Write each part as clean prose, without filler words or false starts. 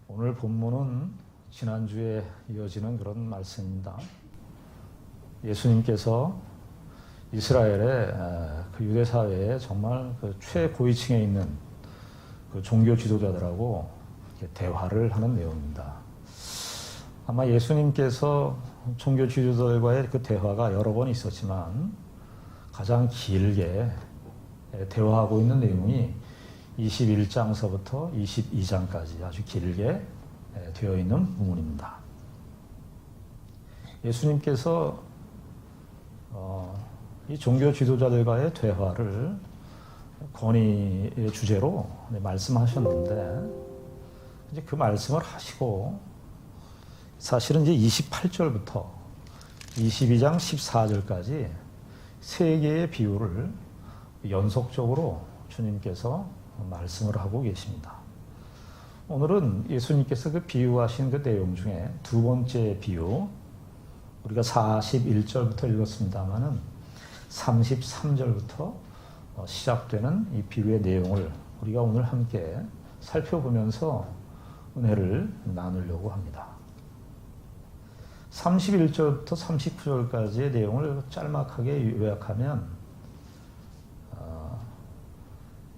오늘 본문은 지난주에 이어지는 그런 말씀입니다. 예수님께서 이스라엘의 그 유대 사회에 정말 그 최고위층에 있는 그 종교 지도자들하고 대화를 하는 내용입니다. 아마 예수님께서 종교 지도자들과의 그 대화가 여러 번 있었지만 가장 길게 대화하고 있는 내용이 21장서부터 22장까지 아주 길게 되어 있는 부분입니다. 예수님께서 이 종교 지도자들과의 대화를 권위의 주제로 말씀하셨는데 이제 그 말씀을 하시고 사실은 이제 28절부터 22장 14절까지 세 개의 비유를 연속적으로 주님께서 말씀을 하고 계십니다. 오늘은 예수님께서 그 비유하신 그 내용 중에 두 번째 비유, 우리가 41절부터 읽었습니다마는 33절부터 시작되는 이 비유의 내용을 우리가 오늘 함께 살펴보면서 은혜를 나누려고 합니다. 31절부터 39절까지의 내용을 짤막하게 요약하면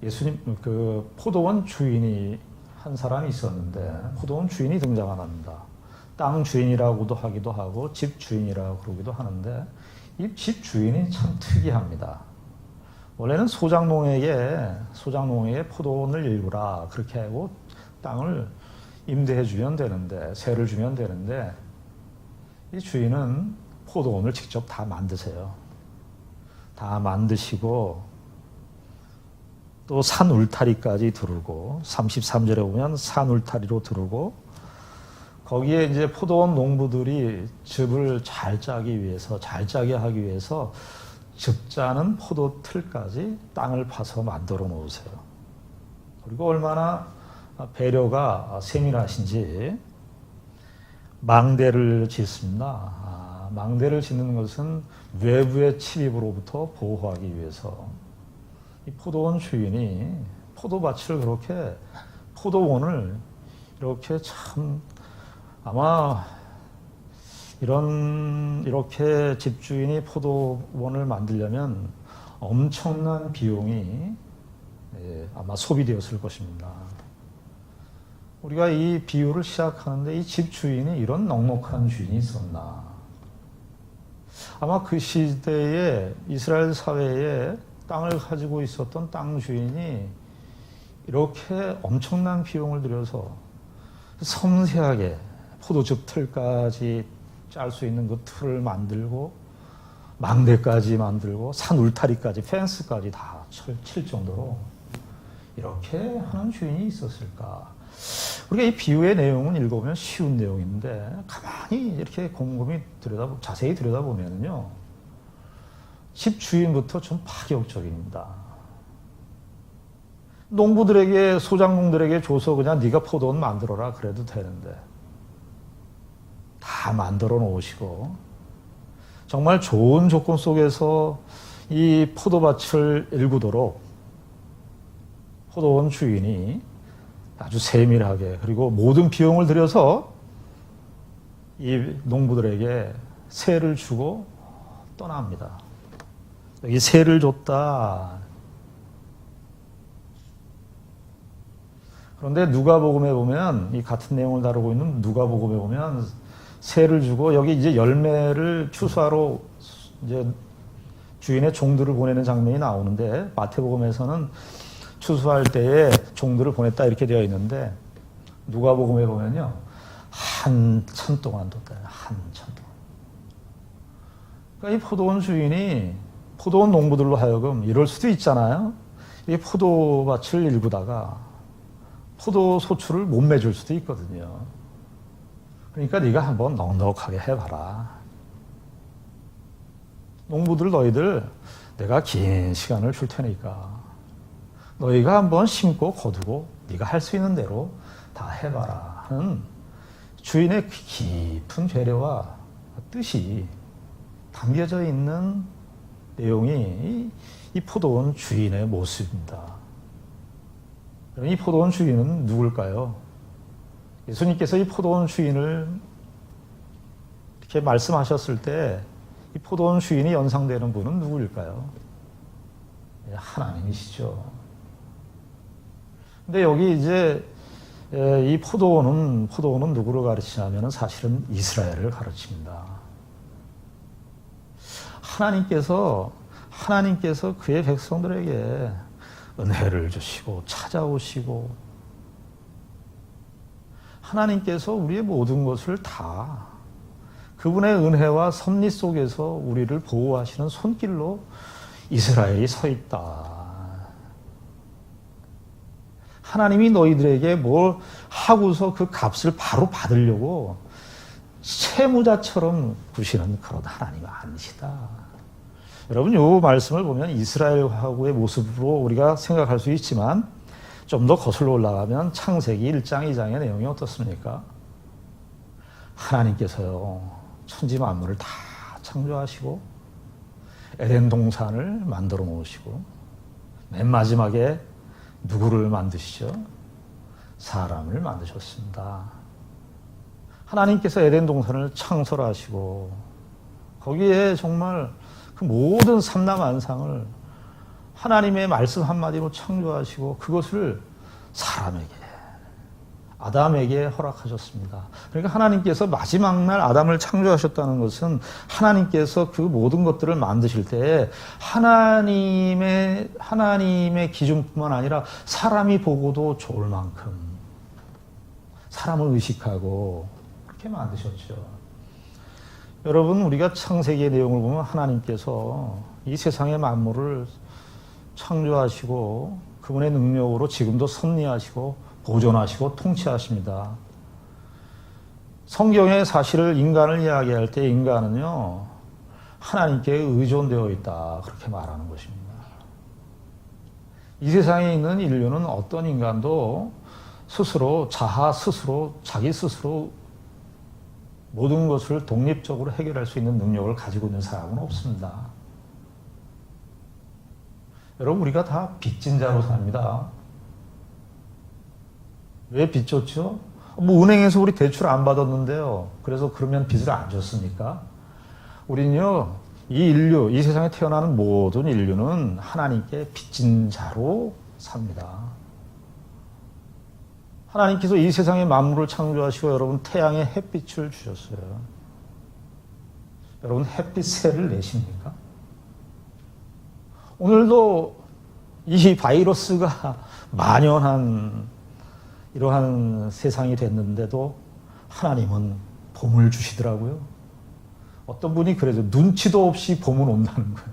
예수님 그 포도원 주인이 한 사람이 있었는데 포도원 주인이 등장 안 합니다. 땅 주인이라고도 하기도 하고 집 주인이라고 그러기도 하는데 이 집 주인이 참 특이합니다. 원래는 소장농에게 포도원을 일구라 그렇게 하고 땅을 임대해 주면 되는데 세를 주면 되는데 이 주인은 포도원을 직접 다 만드세요. 다 만드시고 또 산 울타리까지 두르고 33절에 보면 산 울타리로 두르고 거기에 이제 포도원 농부들이 즙을 잘 짜게 하기 위해서 즙 짜는 포도 틀까지 땅을 파서 만들어 놓으세요. 그리고 얼마나 배려가 세밀하신지 망대를 짓습니다. 망대를 짓는 것은 외부의 침입으로부터 보호하기 위해서 이 포도원 주인이 포도원을 이렇게 참 아마 이렇게 집주인이 포도원을 만들려면 엄청난 비용이 아마 소비되었을 것입니다. 우리가 이 비유를 시작하는데 이 집주인이 이런 넉넉한 주인이 있었나? 아마 그 시대에 이스라엘 사회에 땅을 가지고 있었던 땅 주인이 이렇게 엄청난 비용을 들여서 섬세하게 포도즙 틀까지 짤 수 있는 그 틀을 만들고 망대까지 만들고 산 울타리까지 펜스까지 다 칠 정도로 이렇게 하는 주인이 있었을까? 우리가 이 비유의 내용은 읽어보면 쉬운 내용인데 가만히 이렇게 곰곰이 자세히 들여다보면요 집 주인부터 좀 파격적입니다. 농부들에게 소장농들에게 줘서 그냥 네가 포도원 만들어라 그래도 되는데 다 만들어 놓으시고 정말 좋은 조건 속에서 이 포도밭을 일구도록 포도원 주인이 아주 세밀하게 그리고 모든 비용을 들여서 이 농부들에게 세를 주고 떠납니다. 여기 세를 줬다. 그런데 누가복음에 보면 이 같은 내용을 다루고 있는 누가복음에 보면 세를 주고 여기 이제 열매를 추수하러 이제 주인의 종들을 보내는 장면이 나오는데 마태복음에서는 추수할 때에 종들을 보냈다 이렇게 되어 있는데 누가복음에 보면요 한참 동안 뒀다. 한참 동안. 그러니까 이 포도원 주인이 포도원 농부들로 하여금 이럴 수도 있잖아요. 이 포도밭을 일구다가 포도 소출을 못 맺을 수도 있거든요. 그러니까 네가 한번 넉넉하게 해봐라. 농부들 너희들 내가 긴 시간을 줄 테니까 너희가 한번 심고 거두고 네가 할 수 있는 대로 다 해봐라 하는 주인의 깊은 배려와 뜻이 담겨져 있는 내용이 이 포도원 주인의 모습입니다. 이 포도원 주인은 누굴까요? 예수님께서 이 포도원 주인을 이렇게 말씀하셨을 때 이 포도원 주인이 연상되는 분은 누구일까요? 하나님이시죠. 근데 여기 이제 이 포도원은 누구를 가르치냐면 사실은 이스라엘을 가르칩니다. 하나님께서 그의 백성들에게 은혜를 주시고 찾아오시고 하나님께서 우리의 모든 것을 다 그분의 은혜와 섭리 속에서 우리를 보호하시는 손길로 이스라엘이 서 있다. 하나님이 너희들에게 뭘 하고서 그 값을 바로 받으려고 채무자처럼 구시는 그런 하나님이 아니시다. 여러분, 이 말씀을 보면 이스라엘하고의 모습으로 우리가 생각할 수 있지만 좀 더 거슬러 올라가면 창세기 1장, 2장의 내용이 어떻습니까? 하나님께서요, 천지 만물을 다 창조하시고 에덴 동산을 만들어 놓으시고 맨 마지막에 누구를 만드시죠? 사람을 만드셨습니다. 하나님께서 에덴 동산을 창설하시고 거기에 정말 그 모든 삼라만상을 하나님의 말씀 한마디로 창조하시고 그것을 사람에게, 아담에게 허락하셨습니다. 그러니까 하나님께서 마지막 날 아담을 창조하셨다는 것은 하나님께서 그 모든 것들을 만드실 때 하나님의 기준뿐만 아니라 사람이 보고도 좋을 만큼 사람을 의식하고 그렇게 만드셨죠. 여러분, 우리가 창세기의 내용을 보면 하나님께서 이 세상의 만물을 창조하시고 그분의 능력으로 지금도 섭리하시고 보존하시고 통치하십니다. 성경의 사실을 인간을 이야기할 때 인간은요, 하나님께 의존되어 있다, 그렇게 말하는 것입니다. 이 세상에 있는 인류는 어떤 인간도 스스로, 자기 스스로 모든 것을 독립적으로 해결할 수 있는 능력을 가지고 있는 사람은 없습니다. 여러분, 우리가 다 빚진 자로 삽니다. 왜 빚 줬죠? 은행에서 우리 대출 안 받았는데요. 그래서 그러면 빚을 안 줬습니까? 우리는요, 이 세상에 태어나는 모든 인류는 하나님께 빚진 자로 삽니다. 하나님께서 이 세상의 만물을 창조하시고 여러분 태양에 햇빛을 주셨어요. 여러분, 햇빛세를 내십니까? 오늘도 이 바이러스가 만연한 이러한 세상이 됐는데도 하나님은 봄을 주시더라고요. 어떤 분이 그래도 눈치도 없이 봄은 온다는 거예요.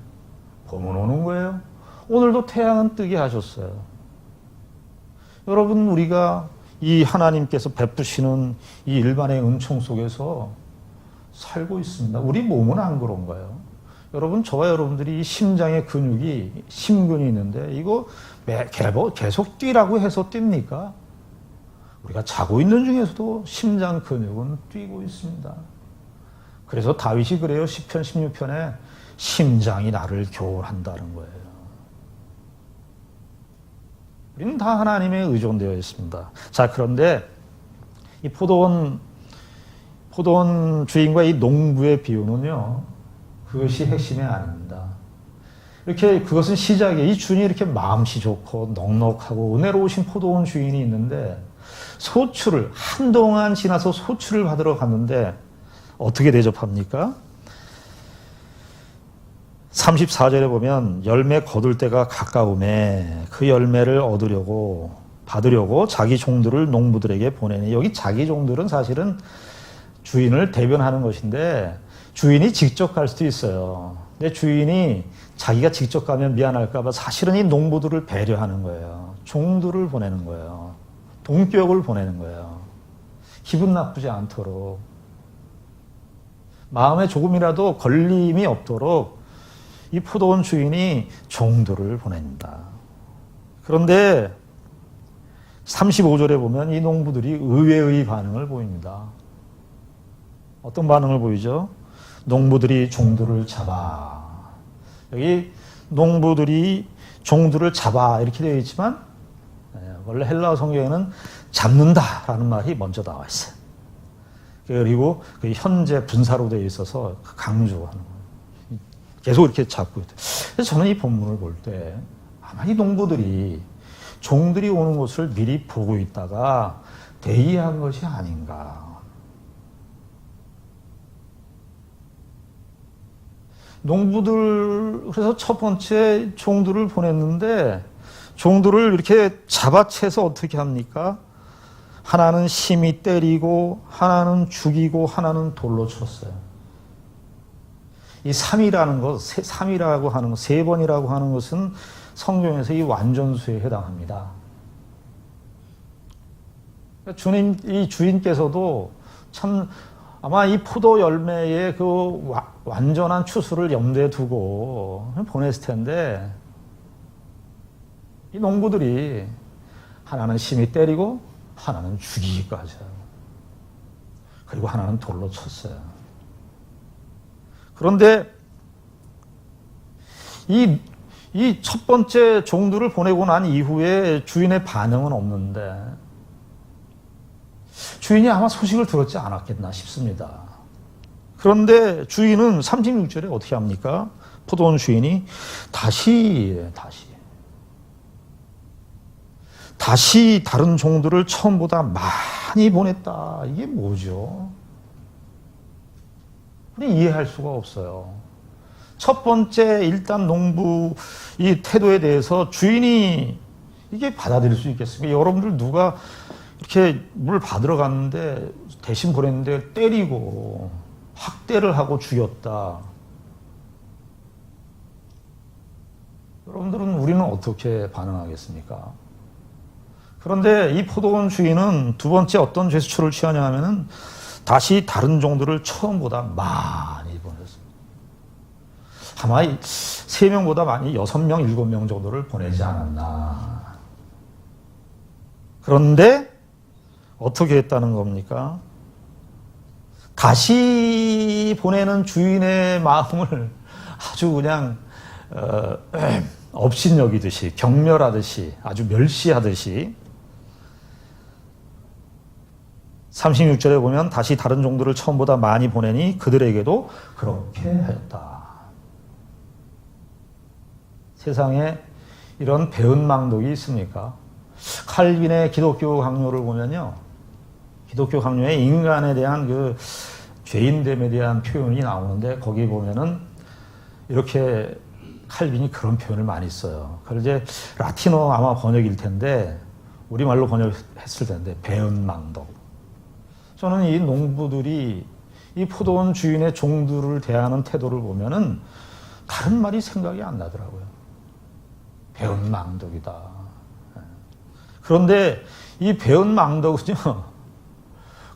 봄은 오는 거예요. 오늘도 태양은 뜨게 하셨어요. 여러분, 우리가 이 하나님께서 베푸시는 이 일반의 은총 속에서 살고 있습니다. 우리 몸은 안 그런가요? 여러분, 저와 여러분들이 이 심장의 근육이 심근이 있는데 이거 계속 뛰라고 해서 뜁니까? 우리가 자고 있는 중에서도 심장 근육은 뛰고 있습니다. 그래서 다윗이 그래요. 시편 16편에 심장이 나를 교훈한다는 거예요. 우리는 다 하나님에 의존되어 있습니다. 자, 그런데 이 포도원 주인과 이 농부의 비유는요, 그것이 핵심이 아닙니다. 그것은 시작이에요. 이 주인이 이렇게 마음씨 좋고 넉넉하고 은혜로우신 포도원 주인이 있는데 한동안 지나서 소출을 받으러 갔는데 어떻게 대접합니까? 34절에 보면 열매 거둘 때가 가까우매 그 열매를 받으려고 자기 종들을 농부들에게 보내니, 여기 자기 종들은 사실은 주인을 대변하는 것인데 주인이 직접 갈 수도 있어요. 근데 주인이 자기가 직접 가면 미안할까 봐 사실은 이 농부들을 배려하는 거예요. 종들을 보내는 거예요. 동격을 보내는 거예요. 기분 나쁘지 않도록, 마음에 조금이라도 걸림이 없도록 이 포도원 주인이 종들을 보냅니다. 그런데 35절에 보면 이 농부들이 의외의 반응을 보입니다. 어떤 반응을 보이죠? 농부들이 종들을 잡아. 여기 농부들이 종들을 잡아 이렇게 되어 있지만 원래 헬라어 성경에는 잡는다라는 말이 먼저 나와 있어요. 그리고 그 현재 분사로 되어 있어서 강조하는 거예요. 계속 이렇게 잡고 있대요. 그래서 저는 이 본문을 볼 때 아마 이 농부들이 종들이 오는 것을 미리 보고 있다가 대의한 것이 아닌가. 농부들, 그래서 첫 번째 종들을 보냈는데 종들을 이렇게 잡아채서 어떻게 합니까? 하나는 심히 때리고 하나는 죽이고 하나는 돌로 쳤어요. 이 3이라는 것, 3이라고 하는 것, 3번이라고 하는 것은 성경에서 이 완전수에 해당합니다. 주님, 이 주인께서도 참 아마 이 포도 열매의 그 완전한 추수를 염두에 두고 보냈을 텐데 이 농부들이 하나는 심히 때리고 하나는 죽이기까지 하고 그리고 하나는 돌로 쳤어요. 그런데 이 첫 번째 종들을 보내고 난 이후에 주인의 반응은 없는데 주인이 아마 소식을 들었지 않았겠나 싶습니다. 그런데 주인은 36절에 어떻게 합니까? 포도원 주인이 다시 다른 종들을 처음보다 많이 보냈다. 이게 뭐죠? 우리 이해할 수가 없어요. 첫 번째 일단 농부 이 태도에 대해서 주인이 이게 받아들일 수 있겠습니까? 여러분들 누가 이렇게 물 받으러 갔는데 대신 보냈는데 때리고 학대를 하고 죽였다. 여러분들은 우리는 어떻게 반응하겠습니까? 그런데 이 포도원 주인은 두 번째 어떤 제스처를 취하냐 하면은 다시 다른 종들을 처음보다 많이 보냈습니다. 아마 3명보다 많이 6명, 7명 정도를 보내지 않았나. 그런데 어떻게 했다는 겁니까? 다시 보내는 주인의 마음을 아주 그냥 업신여기듯이 경멸하듯이 아주 멸시하듯이 36절에 보면 다시 다른 종들을 처음보다 많이 보내니 그들에게도 그렇게 하였다. 세상에 이런 배은망덕이 있습니까? 칼빈의 기독교 강요를 보면요. 기독교 강요에 인간에 대한 그 죄인됨에 대한 표현이 나오는데 거기 보면은 이렇게 칼빈이 그런 표현을 많이 써요. 그걸 이제 라틴어 아마 번역일 텐데 우리말로 번역했을 텐데 배은망덕. 저는 이 농부들이 이 포도원 주인의 종들을 대하는 태도를 보면은 다른 말이 생각이 안 나더라고요. 배은망덕이다. 그런데 이 배은망덕은요,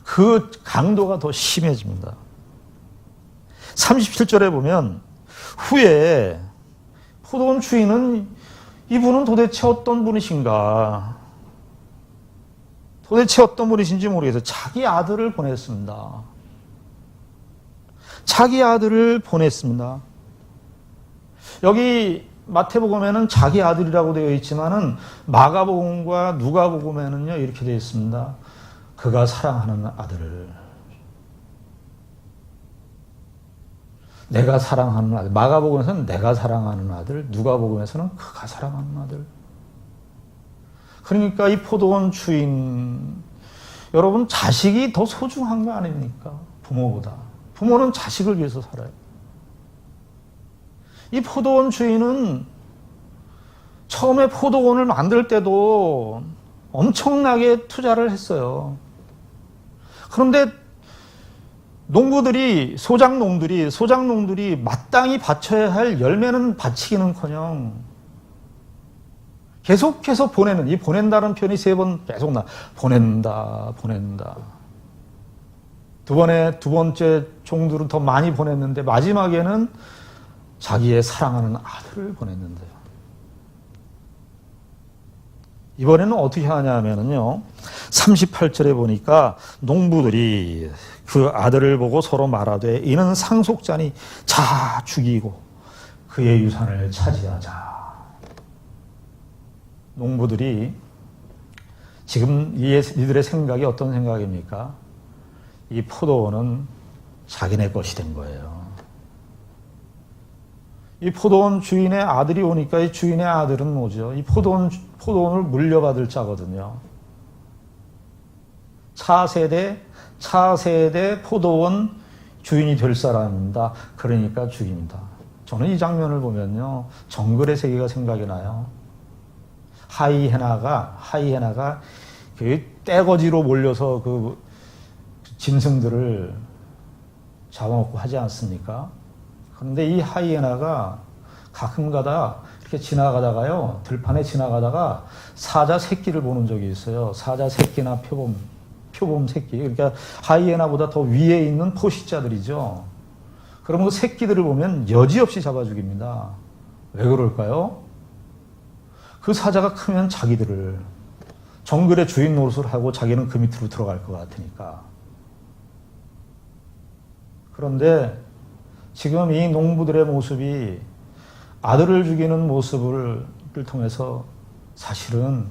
그 강도가 더 심해집니다. 37절에 보면 후에 포도원 주인은 이분은 도대체 어떤 분이신가? 도대체 어떤 분이신지 모르겠어요. 자기 아들을 보냈습니다. 자기 아들을 보냈습니다. 여기 마태복음에는 자기 아들이라고 되어 있지만은 마가복음과 누가복음에는요 이렇게 되어 있습니다. 그가 사랑하는 아들을. 내가 사랑하는 아들. 마가복음에서는 내가 사랑하는 아들, 누가복음에서는 그가 사랑하는 아들. 그러니까 이 포도원 주인, 여러분 자식이 더 소중한 거 아닙니까? 부모보다. 부모는 자식을 위해서 살아요. 이 포도원 주인은 처음에 포도원을 만들 때도 엄청나게 투자를 했어요. 그런데 농부들이, 소작농들이 마땅히 바쳐야 할 열매는 바치기는커녕 계속해서 보내는, 이 보낸다는 표현이 3번 계속 보낸다. 두 번째 종들은 더 많이 보냈는데 마지막에는 자기의 사랑하는 아들을 보냈는데요. 이번에는 어떻게 하냐면요. 38절에 보니까 농부들이 그 아들을 보고 서로 말하되 이는 상속자니 자 죽이고 그의 유산을 차지하자. 농부들이 지금 이들의 생각이 어떤 생각입니까? 이 포도원은 자기네 것이 된 거예요. 이 포도원 주인의 아들이 오니까 이 주인의 아들은 뭐죠? 이 포도원을 물려받을 자거든요. 차세대 포도원 주인이 될 사람입니다. 그러니까 죽입니다. 저는 이 장면을 보면요, 정글의 세계가 생각이 나요. 하이에나가 그 떼거지로 몰려서 그 짐승들을 잡아먹고 하지 않습니까? 그런데 이 하이에나가 가끔가다 이렇게 지나가다가요, 들판에 지나가다가 사자 새끼를 보는 적이 있어요. 사자 새끼나 표범 새끼. 그러니까 하이에나보다 더 위에 있는 포식자들이죠. 그러면 그 새끼들을 보면 여지없이 잡아 죽입니다. 왜 그럴까요? 그 사자가 크면 자기들을 정글의 주인 노릇을 하고 자기는 그 밑으로 들어갈 것 같으니까. 그런데 지금 이 농부들의 모습이 아들을 죽이는 모습을 통해서 사실은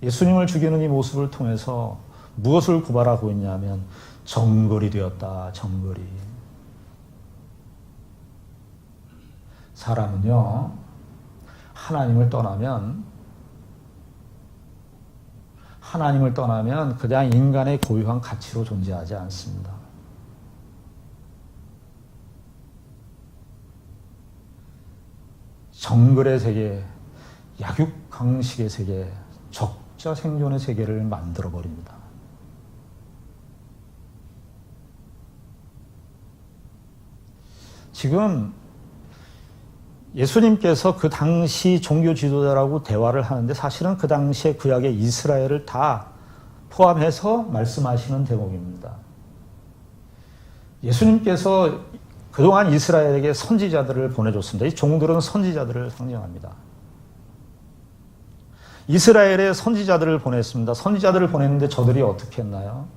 예수님을 죽이는 이 모습을 통해서 무엇을 고발하고 있냐면 정글이 되었다. 정글이. 사람은요, 하나님을 떠나면 그냥 인간의 고유한 가치로 존재하지 않습니다. 정글의 세계, 약육강식의 세계, 적자 생존의 세계를 만들어버립니다. 지금 예수님께서 그 당시 종교 지도자라고 대화를 하는데 사실은 그 당시에 구약의 이스라엘을 다 포함해서 말씀하시는 대목입니다. 예수님께서 그동안 이스라엘에게 선지자들을 보내줬습니다. 이 종들은 선지자들을 상징합니다. 이스라엘에 선지자들을 보냈습니다. 선지자들을 보냈는데 저들이 어떻게 했나요?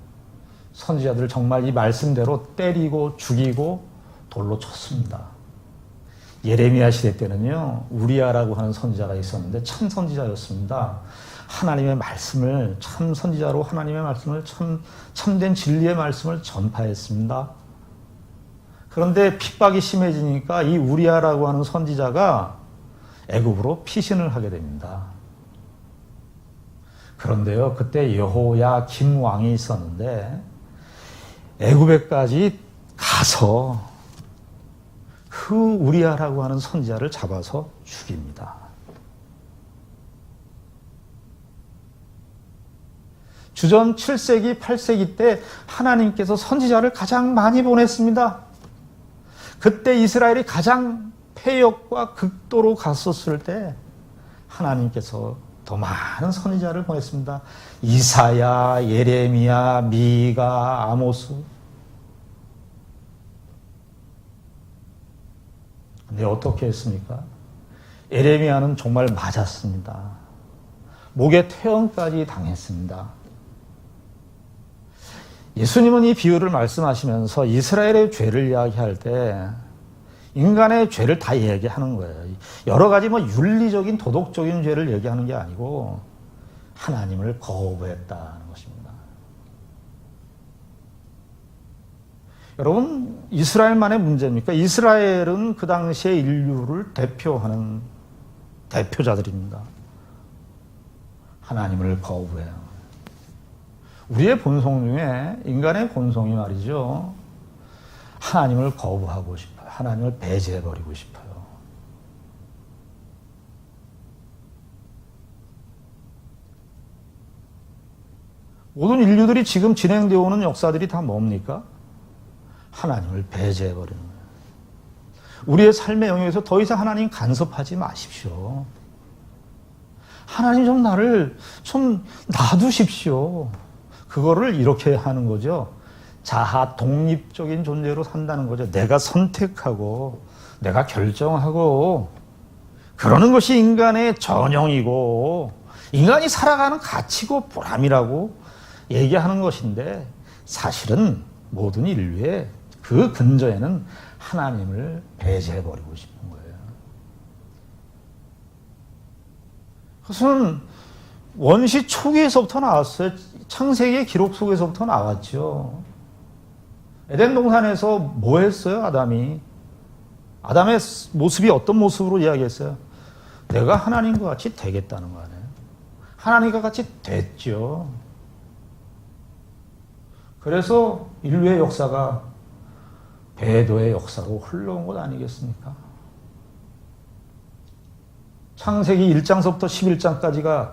선지자들을 정말 이 말씀대로 때리고 죽이고 돌로 쳤습니다. 예레미야 시대 때는요, 우리야라고 하는 선지자가 있었는데 참 선지자였습니다. 하나님의 말씀을, 참 선지자로 하나님의 말씀을, 참된 진리의 말씀을 전파했습니다. 그런데 핍박이 심해지니까 이 우리야라고 하는 선지자가 애굽으로 피신을 하게 됩니다. 그런데요, 그때 여호야김 왕이 있었는데 애굽에까지 가서 그 우리야라고 하는 선지자를 잡아서 죽입니다. 주전 7세기, 8세기 때 하나님께서 선지자를 가장 많이 보냈습니다. 그때 이스라엘이 가장 패역과 극도로 갔었을 때 하나님께서 더 많은 선지자를 보냈습니다. 이사야, 예레미야, 미가, 아모스. 근데 어떻게 했습니까? 예레미야는 정말 맞았습니다. 목에 퇴원까지 당했습니다. 예수님은 이 비유를 말씀하시면서 이스라엘의 죄를 이야기할 때 인간의 죄를 다 얘기하는 거예요. 여러 가지 윤리적인 도덕적인 죄를 얘기하는 게 아니고 하나님을 거부했다는 것입니다. 여러분, 이스라엘만의 문제입니까? 이스라엘은 그 당시의 인류를 대표하는 대표자들입니다. 하나님을 거부해요. 우리의 본성 중에 인간의 본성이 말이죠, 하나님을 거부하고 싶어요. 하나님을 배제해버리고 싶어요. 모든 인류들이 지금 진행되어 오는 역사들이 다 뭡니까? 하나님을 배제해버리는 거예요. 우리의 삶의 영역에서 더 이상 하나님 간섭하지 마십시오. 하나님 좀 나를 좀 놔두십시오. 그거를 이렇게 하는 거죠. 자아 독립적인 존재로 산다는 거죠. 내가 선택하고 내가 결정하고 그러는 것이 인간의 전형이고 인간이 살아가는 가치고 보람이라고 얘기하는 것인데 사실은 모든 인류의 그 근저에는 하나님을 배제해버리고 싶은 거예요. 그것은 원시 초기에서부터 나왔어요. 창세기의 기록 속에서부터 나왔죠. 에덴 동산에서 뭐 했어요, 아담이? 아담의 모습이 어떤 모습으로 이야기했어요? 내가 하나님과 같이 되겠다는 거 아니에요? 하나님과 같이 됐죠. 그래서 인류의 역사가 배도의 역사로 흘러온 것 아니겠습니까? 창세기 1장서부터 11장까지가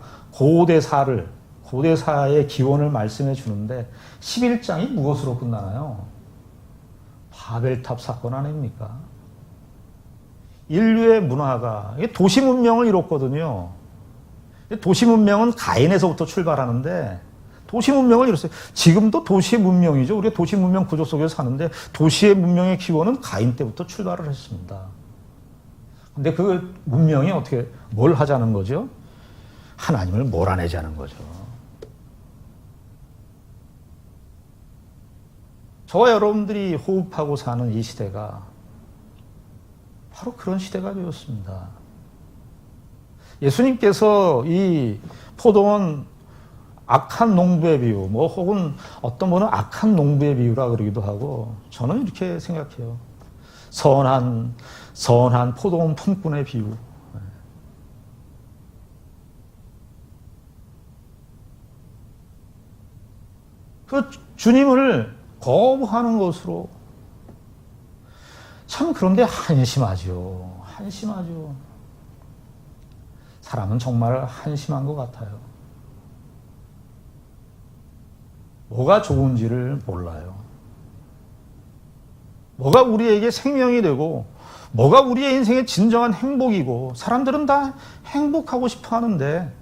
고대사의 기원을 말씀해 주는데 11장이 무엇으로 끝나나요? 바벨탑 사건 아닙니까? 인류의 문화가 도시 문명을 이뤘거든요. 도시 문명은 가인에서부터 출발하는데 도시 문명을 이뤘어요. 지금도 도시 문명이죠. 우리가 도시 문명 구조 속에서 사는데 도시의 문명의 기원은 가인 때부터 출발을 했습니다. 근데 그 문명이 어떻게 뭘 하자는 거죠? 하나님을 몰아내자는 거죠. 저와 여러분들이 호흡하고 사는 이 시대가 바로 그런 시대가 되었습니다. 예수님께서 이 포도원 악한 농부의 비유, 혹은 어떤 분은 악한 농부의 비유라 그러기도 하고, 저는 이렇게 생각해요. 선한 포도원 품꾼의 비유. 그 주님을 거부하는 것으로 참 그런데 한심하죠. 사람은 정말 한심한 것 같아요. 뭐가 좋은지를 몰라요. 뭐가 우리에게 생명이 되고 뭐가 우리의 인생의 진정한 행복이고, 사람들은 다 행복하고 싶어 하는데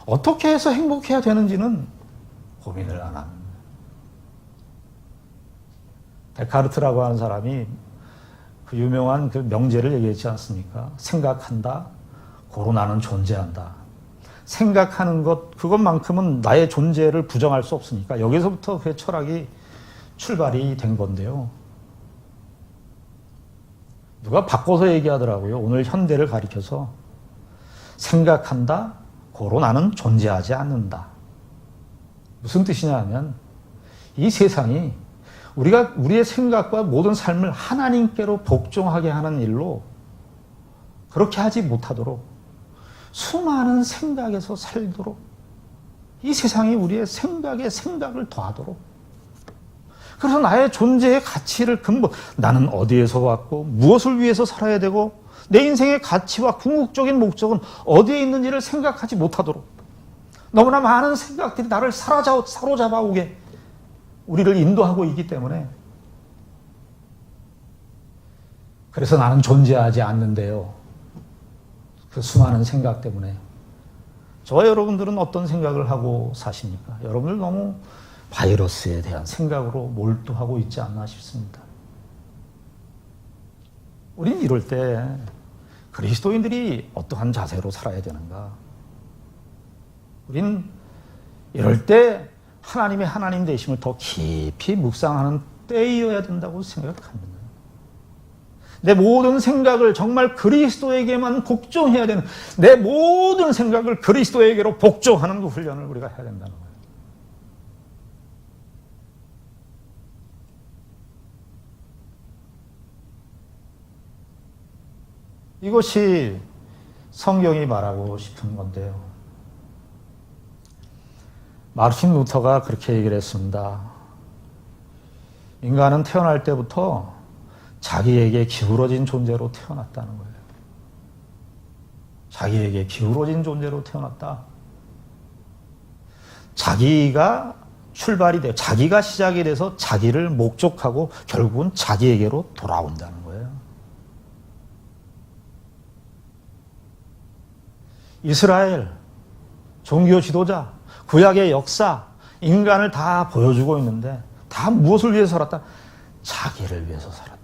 어떻게 해서 행복해야 되는지는 고민을 안 합니다. 데카르트라고 하는 사람이 그 유명한 그 명제를 얘기했지 않습니까? 생각한다, 고로 나는 존재한다. 생각하는 것, 그것만큼은 나의 존재를 부정할 수 없으니까 여기서부터 그 철학이 출발이 된 건데요. 누가 바꿔서 얘기하더라고요. 오늘 현대를 가리켜서 생각한다, 고로 나는 존재하지 않는다. 무슨 뜻이냐 하면 이 세상이 우리의 생각과 모든 삶을 하나님께로 복종하게 하는 일로 그렇게 하지 못하도록 수많은 생각에서 살도록, 이 세상이 우리의 생각에 생각을 더하도록, 그래서 나의 존재의 가치를 나는 어디에서 왔고 무엇을 위해서 살아야 되고 내 인생의 가치와 궁극적인 목적은 어디에 있는지를 생각하지 못하도록 너무나 많은 생각들이 나를 사로잡아 오게 우리를 인도하고 있기 때문에, 그래서 나는 존재하지 않는데요. 그 수많은 생각 때문에. 저와 여러분들은 어떤 생각을 하고 사십니까? 여러분들 너무 바이러스에 대한 생각으로 몰두하고 있지 않나 싶습니다. 우린 이럴 때 그리스도인들이 어떠한 자세로 살아야 되는가? 우린 이럴 때 하나님의 하나님 되심을 더 깊이 묵상하는 때이어야 된다고 생각합니다. 내 모든 생각을 정말 그리스도에게만 복종해야 되는, 내 모든 생각을 그리스도에게로 복종하는 그 훈련을 우리가 해야 된다는 거예요. 이것이 성경이 말하고 싶은 건데요. 마르틴 루터가 그렇게 얘기를 했습니다. 인간은 태어날 때부터 자기에게 기울어진 존재로 태어났다는 거예요. 자기에게 기울어진 존재로 태어났다. 자기가 출발이 돼, 자기가 시작이 돼서 자기를 목적하고 결국은 자기에게로 돌아온다는 거예요. 이스라엘, 종교 지도자, 구약의 역사, 인간을 다 보여주고 있는데 다 무엇을 위해서 살았다? 자기를 위해서 살았다고.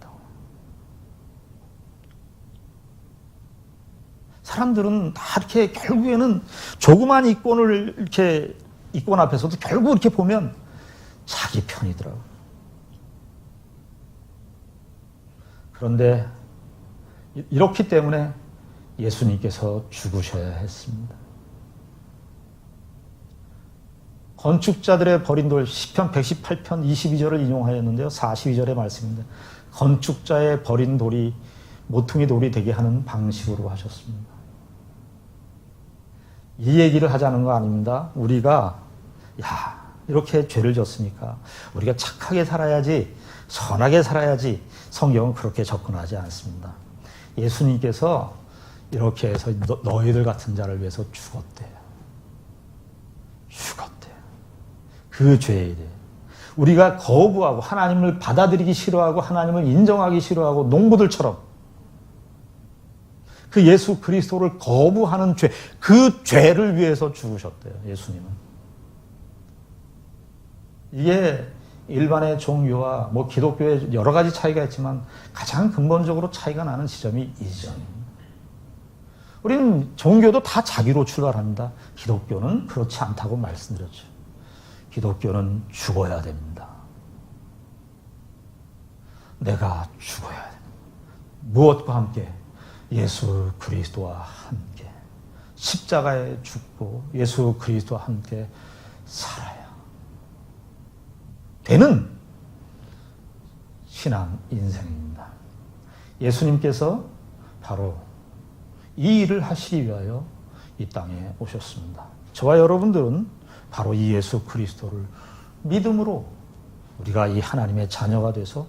사람들은 다 이렇게 결국에는 조그만 이권 앞에서도 결국 이렇게 보면 자기 편이더라고요. 그런데 이렇기 때문에 예수님께서 죽으셔야 했습니다. 건축자들의 버린 돌, 시편 118편 22절을 인용하였는데요. 42절의 말씀인데, 건축자의 버린 돌이 모퉁이 돌이 되게 하는 방식으로 하셨습니다. 이 얘기를 하자는 거 아닙니다. 우리가 이렇게 죄를 졌으니까 우리가 착하게 살아야지, 선하게 살아야지. 성경은 그렇게 접근하지 않습니다. 예수님께서 이렇게 해서 너희들 같은 자를 위해서 죽었대요. 그 죄에 대해 우리가 거부하고 하나님을 받아들이기 싫어하고 하나님을 인정하기 싫어하고 농부들처럼 그 예수 그리스도를 거부하는 죄, 그 죄를 위해서 죽으셨대요. 예수님은. 이게 일반의 종교와 기독교의 여러 가지 차이가 있지만 가장 근본적으로 차이가 나는 지점이 이 지점입니다. 우리는 종교도 다 자기로 출발합니다. 기독교는 그렇지 않다고 말씀드렸죠. 기독교는 죽어야 됩니다. 내가 죽어야 됩니다. 무엇과 함께? 예수 그리스도와 함께 십자가에 죽고 예수 그리스도와 함께 살아야 되는 신앙 인생입니다. 예수님께서 바로 이 일을 하시기 위하여 이 땅에 오셨습니다. 저와 여러분들은 바로 이 예수 그리스도를 믿음으로 우리가 이 하나님의 자녀가 돼서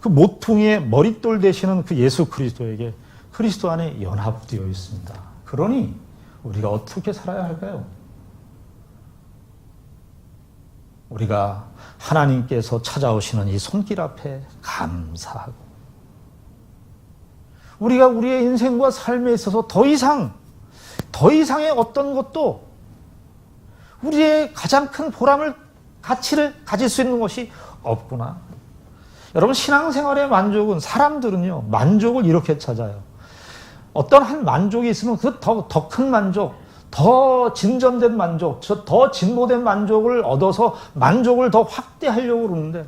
그 모퉁이의 머릿돌 되시는 그 예수 그리스도에게 그리스도 안에 연합되어 있습니다. 그러니 우리가 어떻게 살아야 할까요? 우리가 하나님께서 찾아오시는 이 손길 앞에 감사하고 우리가 우리의 인생과 삶에 있어서 더 이상의 어떤 것도 우리의 가장 큰 보람을, 가치를 가질 수 있는 것이 없구나. 여러분, 신앙생활의 만족은, 사람들은요, 만족을 이렇게 찾아요. 어떤 한 만족이 있으면 그 더 큰 만족, 더 진전된 만족, 더 진보된 만족을 얻어서 만족을 더 확대하려고 그러는데,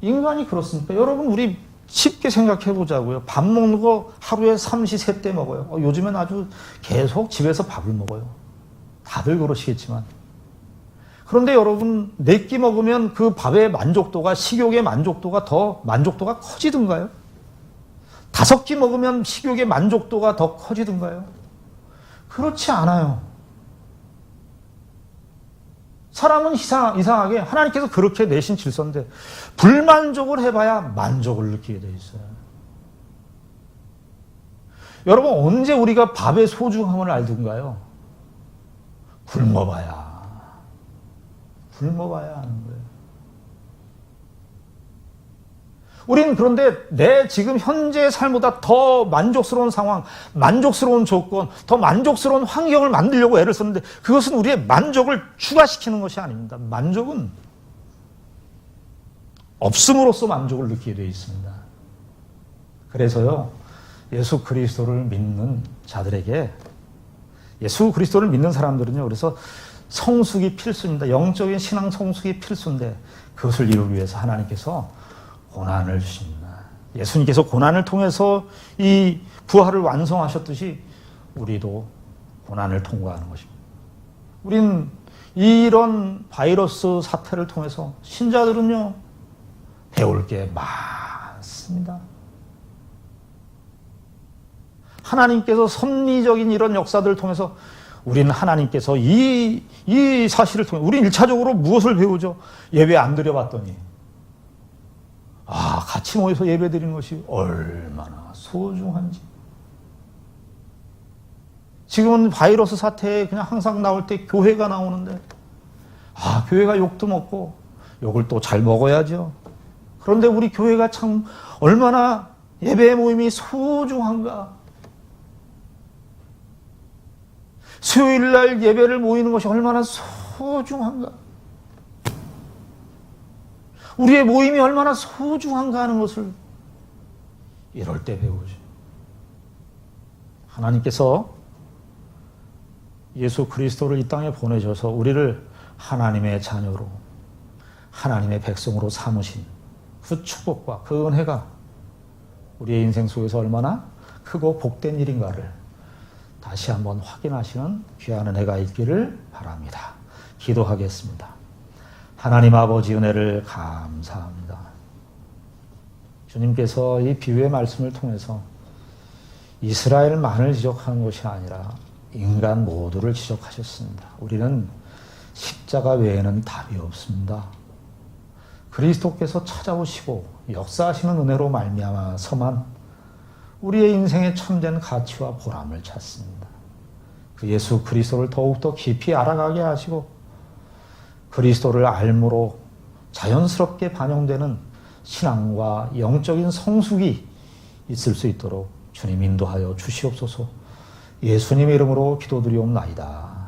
인간이 그렇습니까? 여러분, 우리 쉽게 생각해 보자고요. 밥 먹는 거 하루에 삼시세끼 먹어요. 요즘엔 아주 계속 집에서 밥을 먹어요. 다들 그러시겠지만. 그런데 여러분, 4끼 먹으면 그 밥의 만족도가, 식욕의 만족도가 커지던가요? 5끼 먹으면 식욕의 만족도가 더 커지던가요? 그렇지 않아요. 사람은 이상하게 하나님께서 그렇게 내신 질서인데 불만족을 해봐야 만족을 느끼게 돼 있어요. 여러분, 언제 우리가 밥의 소중함을 알던가요? 굶어봐야 하는 거예요. 우리는 그런데 내 지금 현재의 삶보다 더 만족스러운 상황, 만족스러운 조건, 더 만족스러운 환경을 만들려고 애를 썼는데 그것은 우리의 만족을 추가시키는 것이 아닙니다. 만족은 없음으로써 만족을 느끼게 되어 있습니다. 그래서요, 예수 그리스도를 믿는 자들에게, 예수 그리스도를 믿는 사람들은요, 그래서 성숙이 필수입니다. 영적인 신앙 성숙이 필수인데 그것을 이루기 위해서 하나님께서 고난을 주십니다. 예수님께서 고난을 통해서 이 부활을 완성하셨듯이 우리도 고난을 통과하는 것입니다. 우린 이런 바이러스 사태를 통해서 신자들은요, 배울 게 많습니다. 하나님께서 섭리적인 이런 역사들을 통해서 우리는 하나님께서 이 사실을 통해 우리는 1차적으로 무엇을 배우죠? 예배 안 드려봤더니 같이 모여서 예배 드리는 것이 얼마나 소중한지. 지금은 바이러스 사태에 그냥 항상 나올 때 교회가 나오는데 교회가 욕도 먹고 욕을 또 잘 먹어야죠. 그런데 우리 교회가 참 얼마나 예배 모임이 소중한가. 수요일날 예배를 모이는 것이 얼마나 소중한가. 우리의 모임이 얼마나 소중한가 하는 것을 이럴 때 배우죠. 하나님께서 예수 그리스도를 이 땅에 보내셔서 우리를 하나님의 자녀로, 하나님의 백성으로 삼으신 그 축복과 그 은혜가 우리의 인생 속에서 얼마나 크고 복된 일인가를 다시 한번 확인하시는 귀한 은혜가 있기를 바랍니다. 기도하겠습니다. 하나님 아버지 은혜를 감사합니다. 주님께서 이 비유의 말씀을 통해서 이스라엘만을 지적하는 것이 아니라 인간 모두를 지적하셨습니다. 우리는 십자가 외에는 답이 없습니다. 그리스도께서 찾아오시고 역사하시는 은혜로 말미암아서만 우리의 인생에 참된 가치와 보람을 찾습니다. 그 예수 그리스도를 더욱더 깊이 알아가게 하시고 그리스도를 알므로 자연스럽게 반영되는 신앙과 영적인 성숙이 있을 수 있도록 주님 인도하여 주시옵소서. 예수님의 이름으로 기도드리옵나이다.